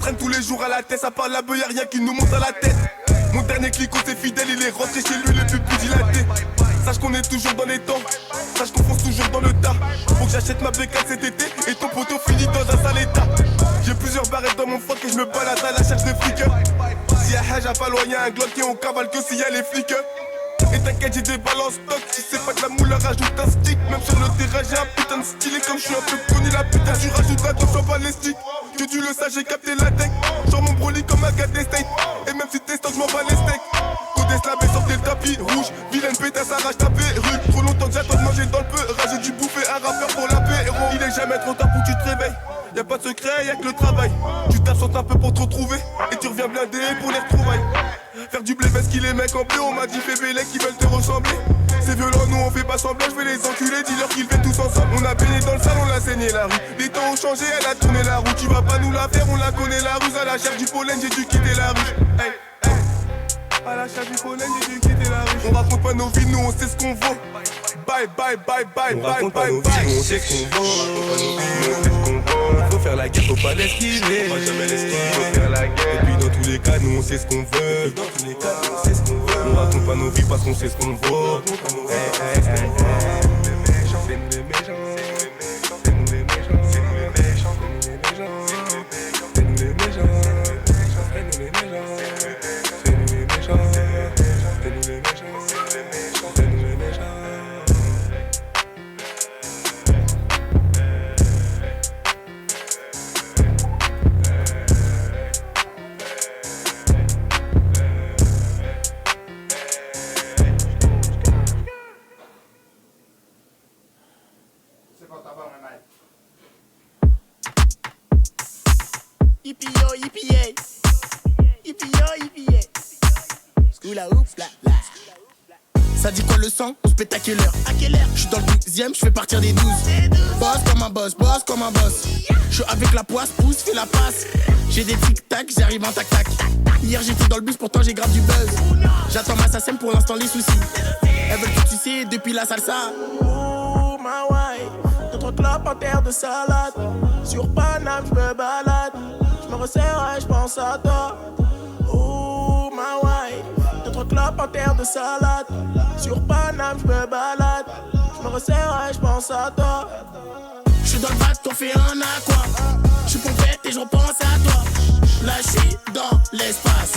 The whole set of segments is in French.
traîne tous les jours à la tête. Ça parle la beuh, y'a rien qui nous monte à la tête. Mon dernier clico c'est fidèle, il est rentré chez lui le plus dilaté. Sache qu'on est toujours dans les temps, sache qu'on fonce toujours dans le tas. Faut que j'achète ma bécane cet été et ton poteau finit dans un sale état. J'ai plusieurs barrettes dans mon froc et je me balade à la cherche de fric. Si y'a Hajj à pas loin, y'a un Glock et on cavale que s'il y a les flics. Et t'inquiète, j'ai des balances stock. Si c'est pas de la moule, rajoute un stick. Même sur le terrain, j'ai un putain de style. Et comme je suis un peu connu, la putain, je rajoute attention balistique. Que tu le saches, j'ai capté la tech. Genre mon broly comme un gars des States. Et même si t'es stock, j'm'en bats les steaks. Codé slabé, sortez le tapis rouge. Vilaine pétasse, arrache ta perruque. Trop longtemps que j'attends de manger dans le peu. J'ai dû bouffer un rappeur pour l'apéro. Il est jamais trop tard pour que tu te réveilles. Y'a pas de secret, y'a que le travail. Tu t'absentes un peu pour te retrouver. Et tu reviens blindé pour les retrouvailles. Faire du blé parce qu'il est mec en blé. On m'a dit fais bélec qui veulent te ressembler. C'est violent, nous on fait pas semblant. Je vais les enculer, dis-leur qu'ils viennent tous ensemble. On a baigné dans le salon, on a saigné la rue. Les temps ont changé, elle a tourné la roue. Tu vas pas nous la faire, on la connaît la ruse. À la chair du pollen, j'ai dû quitter la rue. Hey, hey. À la chair du pollen, j'ai dû quitter la rue. On raconte pas nos vies, nous on sait ce qu'on vaut. Bye bye bye bye bye bye bye. On sait ce qu'on vaut. Faut faire la guerre, faut pas l'esquiver. Faut jamais l'esquiver, faut faire la guerre. Et puis dans tous les cas, nous on sait ce qu'on veut. Dans tous les cas, nous on sait ce qu'on veut. On raconte pas nos vies parce qu'on sait ce qu'on vaut. Yippee-yo, yippee-yay. Yippee-yo, yippee-yay. Scoula oups, la la. Ça dit quoi le sang? On se pète à quelle heure? À quelle heure? J'suis dans le 12ème, j'fais partir des 12. Boss comme un boss, boss comme un boss. J'suis avec la poisse, pousse, fais la passe. J'ai des tic-tac, j'arrive en tac-tac. Hier j'étais dans le bus, pourtant j'ai grave du buzz. J'attends ma SACEM pour l'instant les soucis. Elles veulent que tu sais depuis la salsa. Oh ma wife, d'autres clopes en terre de salade. Sur Paname j'me balade. J'me resserre et j'pense à toi. Oh ma wife, d'autres clopes en terre de salade. Sur Paname j'me balade. J'me resserre et j'pense à toi. J'suis dans le bac, t'en fais un aqua. J'suis pompette et j'repense à toi. Là j'suis dans l'espace.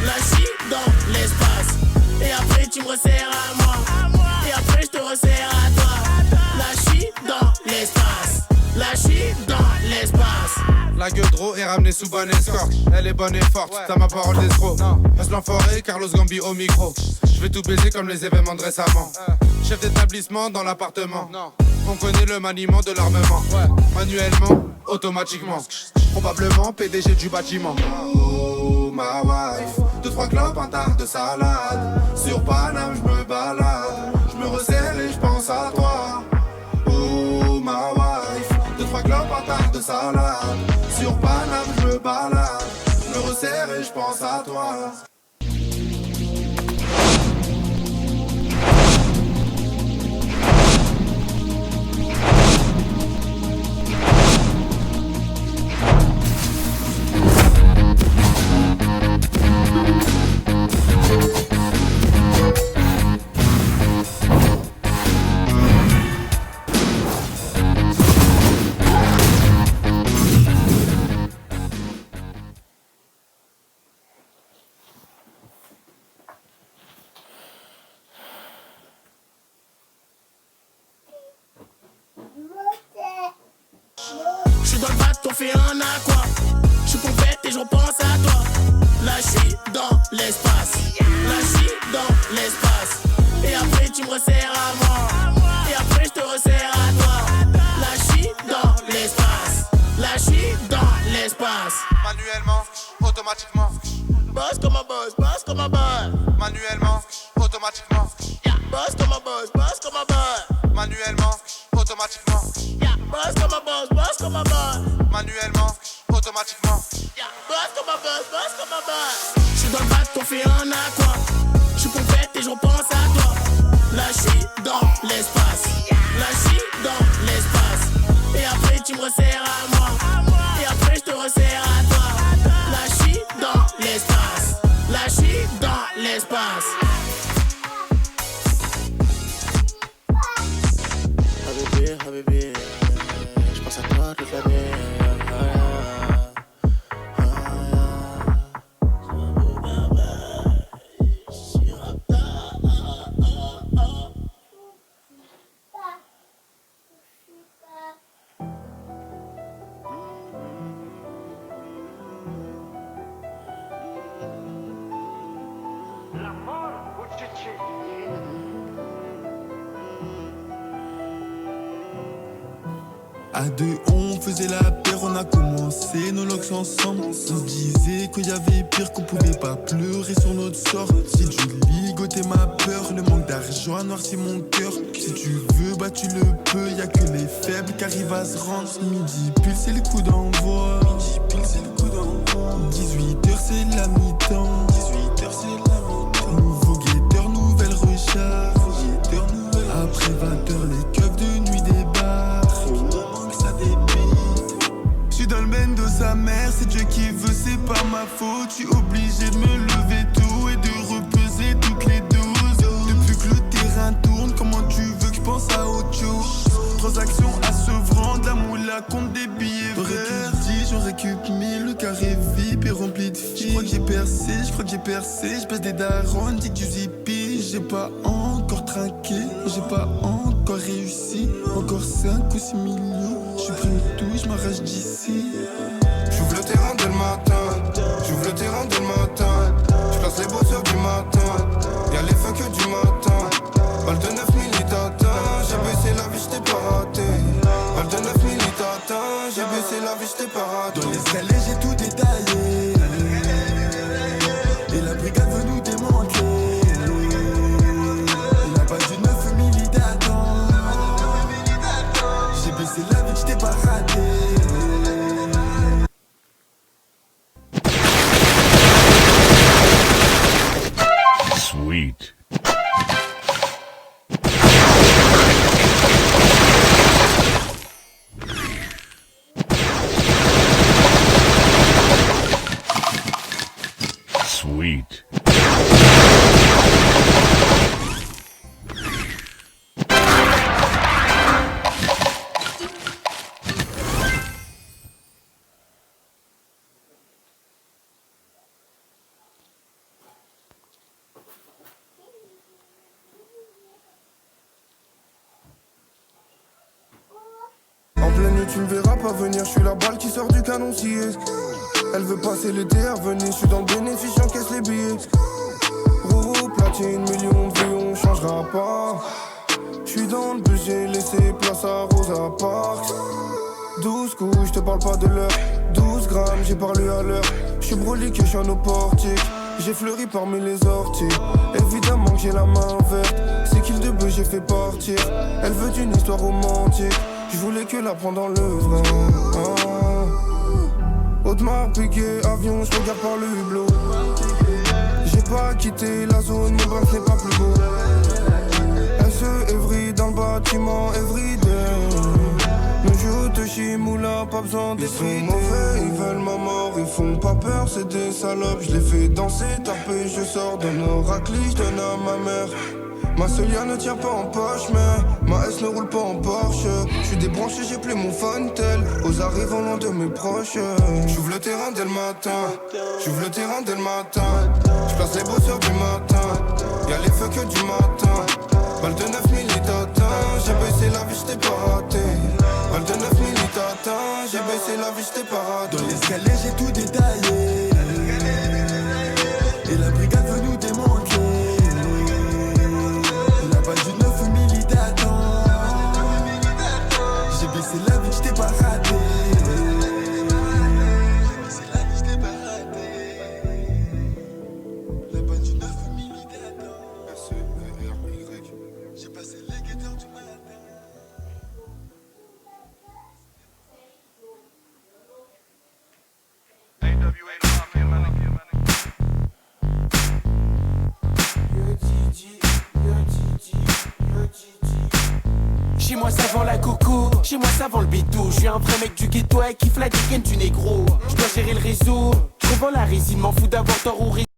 Là j'suis dans l'espace. Et après tu me resserres à moi. Et après j'te resserre à toi. Là j'suis dans l'espace. Là j'suis dans l'espace. La gueule d'eau est ramenée sous bonne escorte. Elle est bonne et forte, t'as ma parole d'escroc. Reste l'enfoiré, Carlos Gambi au micro. Je vais tout baiser comme les événements de récemment. Chef d'établissement dans l'appartement. On connaît le maniement de l'armement. Manuellement, automatiquement. Probablement PDG du bâtiment. Oh ma wife, 2-3 clopes, un tas de salade. Sur Paname j'me balade. J'me resserre et j'pense à toi. Oh ma wife, 2-3 clopes, un tas de salade. Sur Paname j'me balade. J'me resserre et j'pense à toi. J'suis dans le bac, t'en fais un aqua. J'suis pompette et j'repense à toi. Là j'suis dans l'espace. Là j'suis dans l'espace. Et après tu me resserres à moi. Et après j'te resserre à toi. Là j'suis dans l'espace. Là j'suis dans l'espace. Manuellement, automatiquement. Boss comme un boss, boss comme un boss. Manuellement, automatiquement. Boss comme un boss, boss comme un boss. Manuellement, automatiquement. Boss comme un boss, boss comme un boss. Manuellement, automatiquement. Boss comme un boss, boss comme un boss. J'suis dans le bac, t'en fais un aqua. J'suis pompette et j'repense à toi. Là j'suis dans l'espace. Là j'suis dans l'espace. Et après tu me resserres à moi. Et après j'te resserre à toi. toute l'année. À deux on faisait la paire, on a commencé nos locks ensemble. On se disait qu'il y avait pire, qu'on pouvait pas pleurer sur notre sort. Si tu ligotais ma peur, le manque d'argent a noirci mon cœur. Si tu veux, bah tu le peux, y'a que les faibles qui arrivent à se rendre. Midi pile c'est le coup d'envoi, 18h c'est la mi-temps, nouveau guetteur, nouvelle recharge. Après 20h les keufs de nuit débarquent. J'suis dans le bendo de sa mère, c'est Dieu qui veut, c'est pas ma faute. J'suis obligé de me lever tôt et de repeser toutes les doses. Depuis que le terrain tourne, comment tu veux que j'pense à autre chose? Transactions à Sevran, de la moula compte des billets verts. J'en récup 1000, le carré VIP est rempli de filles. J'crois que j'ai percé, j'passe des darons, dit que du zippy. J'ai pas encore trinqué, j'ai pas encore réussi. Encore 5 ou 6 millions, j'suis pris une touche, j'm'arrache d'ici. J'ouvre le terrain dès le matin, j'ouvre le terrain dès le matin. J'place les bosseurs du matin, y'a les feux que du matin. Balle de 9 millitata, j'ai baissé la vie, j't'ai pas raté. Balle de 9 millitata, j'ai baissé la vie, j't'ai pas raté. Dans l'escalier j'ai tout détaillé, et la brigade veut nous démanteler. La base du 9 millitata, j'ai baissé la vie, j't'ai pas raté. Sweet. Sweet. En pleine nuit tu me verras pas venir, je suis la balle qui sort du canon scié. Elle veut passer l'été à venir, je suis dans le bénéfice, j'encaisse les billets. Roro, platine, millions de vues, on changera pas. Je suis dans le bus, j'ai laissé place à Rosa Parks. 12 coups, je te parle pas de l'heure. 12 grammes, j'ai parlé à l'heure. Je suis brolique, je suis un portique. J'ai fleuri parmi les orties. Évidemment que j'ai la main verte. C'est qu'il de bœuf, j'ai fait partir. Elle veut d'une histoire romantique. Je voulais que la prendre dans le vrai. Audemars, piqué, avion, je regarde par le hublot. J'ai pas quitté la zone, mon bref n'est pas plus beau. SE, Evry, dans le bâtiment, everyday. Nos jours de chimoula, pas besoin d'être mauvais, ils veulent ma mort, ils font pas peur, c'est des salopes. Je les fais danser, taper, je sors de nos raclis, je donne à ma mère. Ma Celia ne tient pas en poche, mais ma S ne roule pas en Porsche. Je suis débranché, j'ai plus mon Fontel. Aux arrivants loin de mes proches. J'ouvre le terrain dès le matin. J'ouvre le terrain dès le matin. J'place les bosseurs du matin. Y'a les feux que du matin. Balle de 9 millitata. J'ai baissé la vie, j't'ai pas raté. Balle de 9 millitata. J'ai baissé la vie, j't'ai pas raté. Dans l'escalier j'ai tout détaillé, et la brigade veut nous démanteler. La base du 9 millitata, j'ai baissé la vie, j't'ai pas raté. J'ai baissé la vie, j't'ai pas raté. La base du 9 millitata, j'ai passé les guetteurs du matin. Chez moi ça vend la coco, chez moi ça vend le béto. Je suis un vrai mec du ghetto qui kiffe la dégaine du négro. Je dois gérer le réseau, je revends la résine, m'en fous d'avoir tort ou raison.